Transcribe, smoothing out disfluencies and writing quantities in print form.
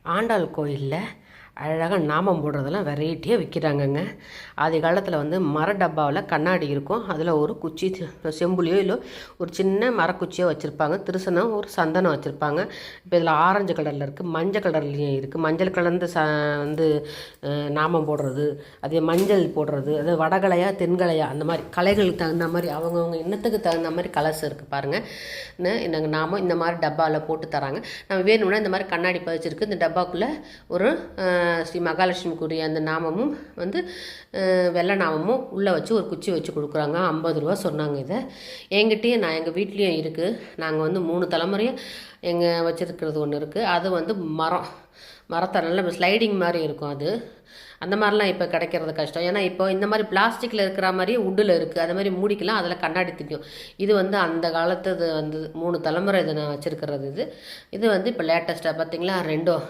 ஆண்டாள் கோயிலில் அழகாக நாமம் போடுறதெல்லாம் வெரைட்டியாக விற்கிறாங்கங்க. ஆதி காலத்தில் வந்து மர டப்பாவில் கண்ணாடி இருக்கும். அதில் ஒரு குச்சி செம்புலியோ இல்லை ஒரு சின்ன மரக்குச்சியோ வச்சுருப்பாங்க. திருசனம் ஒரு சந்தனம் வச்சுருப்பாங்க. இப்போ இதில் ஆரஞ்சு கலரில் இருக்குது, மஞ்சள் கலர்லேயும் இருக்குது. மஞ்சள் கலர்ந்து வந்து நாமம் போடுறது, அதே மஞ்சள் போடுறது, அது வடகலையா தென்கலையா அந்த மாதிரி கலைகளுக்கு தகுந்த மாதிரி அவங்கவுங்க எண்ணத்துக்கு தகுந்த மாதிரி கலர்ஸ் இருக்குது பாருங்கள். நாங்கள் நாமம் இந்த மாதிரி டப்பாவில் போட்டு தராங்க. நம்ம வேணும்னா இந்த மாதிரி கண்ணாடி பதிச்சிருக்கு. இந்த டப்பாக்குள்ளே ஒரு ஸ்ரீ மகாலட்சுமிக்குரிய அந்த நாமமும் வந்து வெள்ளை நாமமும் உள்ளே வச்சு ஒரு குச்சி வச்சு கொடுக்குறாங்க. 50 ரூபா சொன்னாங்க. இதை எங்கிட்டேயும் எங்கள் வீட்லேயும் இருக்குது. நாங்கள் வந்து 3 தலைமுறையாக எங்கள் வச்சுருக்கிறது ஒன்று இருக்குது. அது வந்து மரத்தை நல்ல ஸ்லைடிங் மாதிரி இருக்கும். அது அந்த மாதிரிலாம் இப்போ கிடைக்கிறது கஷ்டம். ஏன்னா இப்போ இந்த மாதிரி பிளாஸ்டிக்கில் இருக்கிற மாதிரியே வுட்டில் இருக்குது. அது மாதிரி மூடிக்கலாம், அதில் கண்ணாடி திக்கும். இது வந்து அந்த காலத்து வந்து 3 தலைமுறை இதை நான் வச்சுருக்கிறது. இது வந்து இப்போ லேட்டஸ்ட்டாக பார்த்திங்களா